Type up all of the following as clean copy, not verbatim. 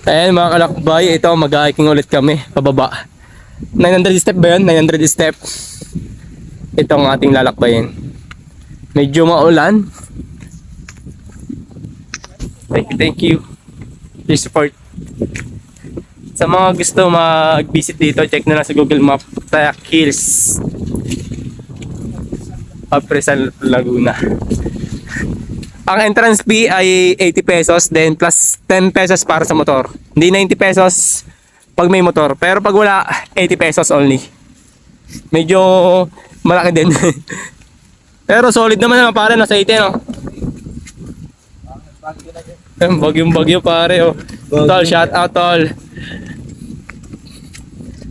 Ayan mga kalakbay, ito mag-hiking ulit kami pababa. 900 step ba yun? 900 step. Ito ang ating lalakbayin. Medyo maulan. Thank you. Please support. Sa mga gusto mag-visit dito, check na lang sa Google Map, Tayak Hills, Rizal, Laguna. Ang entrance fee ay 80 pesos, then plus 10 pesos para sa motor. Hindi 90 pesos pag may motor, pero pag wala, 80 pesos only. Medyo malaki din. Pero solid naman naman pare, nasa 80 no? Bagyong-bagyo pare oh. Tol, shout out tol.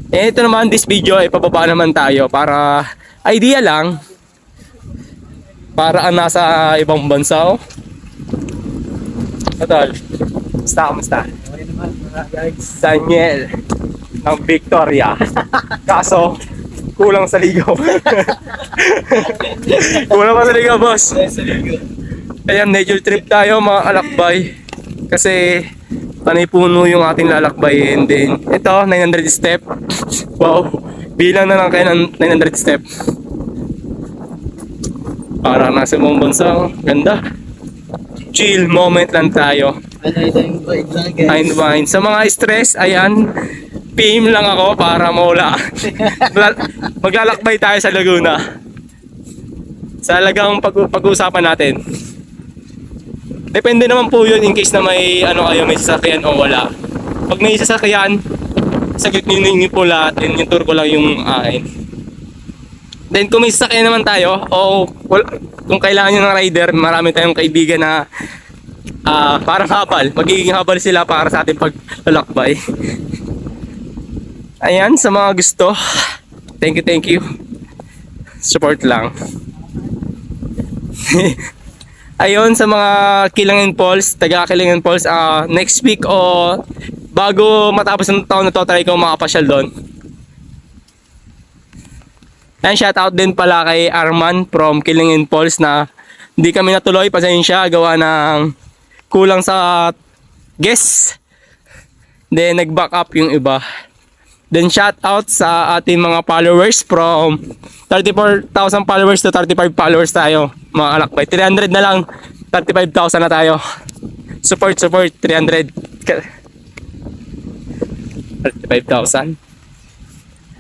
Ito naman, this video ay pababa naman tayo para idea lang. Para nasa ibang bansa oh. Tol, kamusta? Daniel ng Victoria. Kaso, kulang sa ligaw. Kulang pa sa ligaw, boss. Ayan, nature trip tayo mga kalakbay. Kasi panay puno yung ating lalakbayin din. Ito, 900 step. Wow, bilang na lang kayo ng 900 step. Para nasa ibang bansa, ganda. Chill moment lang tayo. Sa mga stress, ayan, PM lang ako para mawala. Maglalakbay tayo sa Laguna. Sa alagang pag-uusapan natin. Depende naman po yun in case na may kayo, may sasakyan o wala. Pag may sasakyan, saglit nyo po lahat, yung tour ko lang yung akin. Then kung may sasakyan naman tayo, o kung kailangan nyo ng rider, marami tayong kaibigan na parang habal. Magiging habal sila para sa ating paglalakbay. Ayan, sa mga gusto, thank you. Support lang. Ayun, sa mga Kilangin Falls, taga Kilangin Falls, next week o bago matapos ng taon na to, try ko makapasyal doon. And shout out din pala kay Arman from Kilangin Falls na hindi kami natuloy, pasensya, gawa ng kulang sa guests. Then nag-back up yung iba. Then shout out sa ating mga followers from 34,000 followers to 35 followers tayo mga kalakbay. 300 na lang, 35,000 na tayo. Support 300. 35,000.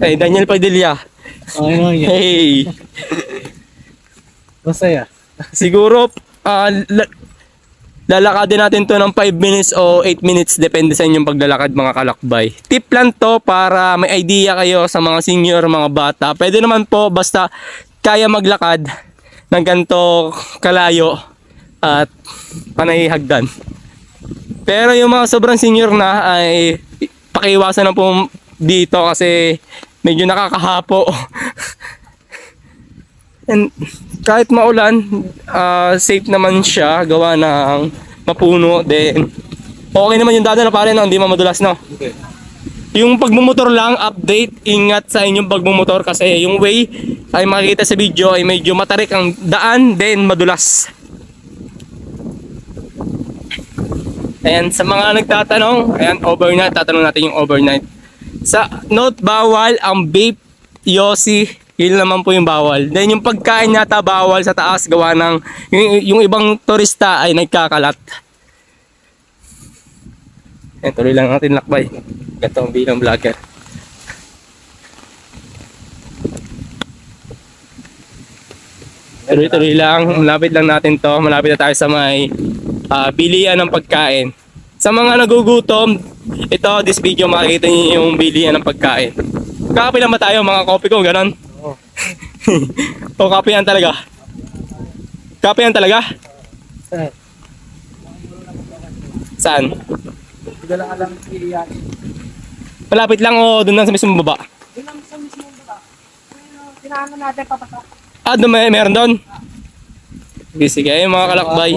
Hey, Daniel Padilla. Hey. Masaya. Siguro lalakadin natin to ng 5 minutes o 8 minutes, depende sa inyong paglalakad mga kalakbay. Tip lang to para may idea kayo sa mga senior, mga bata. Pwede naman po basta kaya maglakad ng ganito kalayo at panay hagdan. Pero yung mga sobrang senior na ay pakiiwasan na po dito kasi medyo nakakahapo. And kahit maulan, safe naman siya, gawa ng mapuno din. Okay naman yung dada na pare, no? Hindi mamadulas, no? Okay. Yung pagmumotor lang, update, ingat sa inyong pagmumotor kasi yung way ay makikita sa video ay medyo matarik ang daan, then madulas. Ayan, sa mga nagtatanong, ayan, overnight, tatanong natin yung overnight. Sa note, bawal ang vape, yosi, yun naman po yung bawal. Then yung pagkain yata bawal sa taas, gawa ng yung ibang turista ay nagkakalat. Yan, tuloy lang natin lakbay. Ganito ang bilang vlogger. Tuloy lang, malapit lang natin to. Malapit na tayo sa may bilian ng pagkain. Sa mga nagugutom, ito, this video makikita niyo yung bilian ng pagkain. Kape lang ba tayo mga kopi ko, ganon? O kape yan talaga? Kape yan talaga? Saan? Malapit lang o doon lang sa mismong baba? Doon lang sa mismong baba. Kailangan natin papatok. Doon meron doon? Sige, ayun mga kalakbay.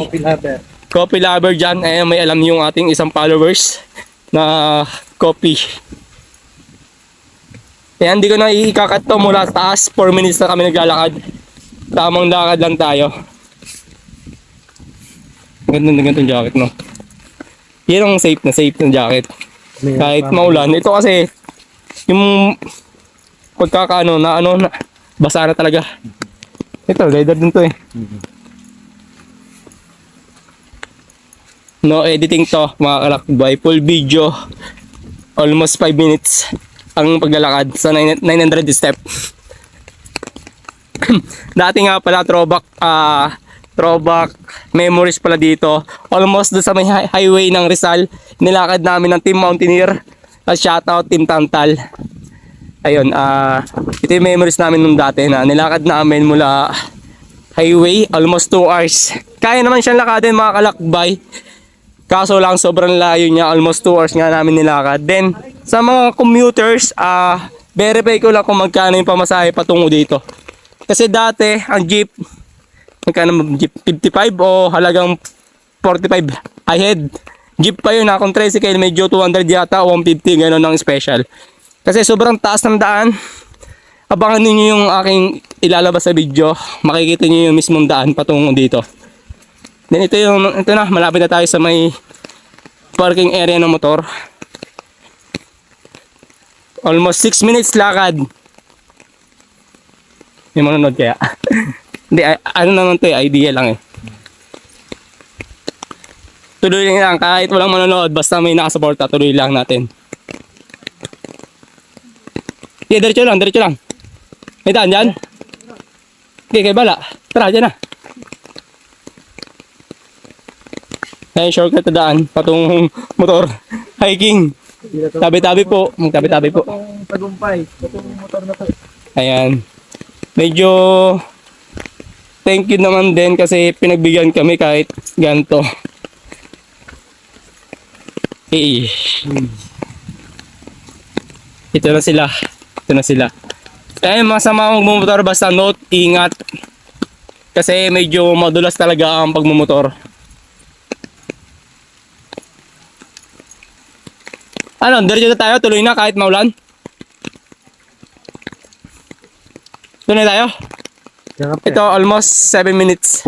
Coffee lover dyan. Ayun, may alam yung ating isang followers na coffee. Kaya hindi ko na ikakat to mula sa taas. 4 minutes na kami naglalakad. Tamang lakad lang tayo. Ganda na ganitong jacket, no? Yan ang safe na jacket. Kahit maulan. Ito kasi, yung pagkakaano na basa na talaga. Ito, leather din to eh. No editing to, mga kalakbay. Full video. Almost 5 minutes ang paglalakad sa 900 step. Dati nga pala throwback memories pala dito. Almost doon sa may highway ng Rizal. Nilakad namin ng Team Mountaineer. Shoutout Team Tantal. Ayun, ito yung memories namin nung dati na nilakad namin mula highway almost 2 hours. Kaya naman siyang lakadin mga kalakbay. Kaso lang sobrang layo niya, almost 2 hours nga namin nilakad. Then sa mga commuters, verify ko lang kung magkano yung pamasahe patungo dito. Kasi dati ang jeep, magkano jeep 55 o halagang 45 ahead. Jeep pa yun, kung tricycle medyo 200 yata o 150 gano'n ng special. Kasi sobrang taas ng daan. Abangan niyo yung aking ilalabas sa video, makikita niyo yung mismong daan patungo dito. Then ito na, malapit na tayo sa may parking area ng motor. Almost 6 minutes lakad. May manonood kaya? Hindi, ano naman to eh, idea lang eh. Tuloy lang, kahit walang manonood, basta may nakasuporta, tuloy lang natin. Okay, diretso lang. May daan dyan? Okay, kay bala. Tara, dyan na. Ay, shortcut na daan, patungong motor, hiking. Tabi-tabi po, magtabi-tabi po. Tagumpay, itong motor na to. Ayan. Medyo thank you naman din kasi pinagbigyan kami kahit ganito. Ito na sila. Kaya masama magmumotor basta note, ingat. Kasi medyo madulas talaga ang pagmumotor. Ano, diretso na tayo, tuloy na kahit maulan. Tuloy na tayo. Ito almost 7 minutes.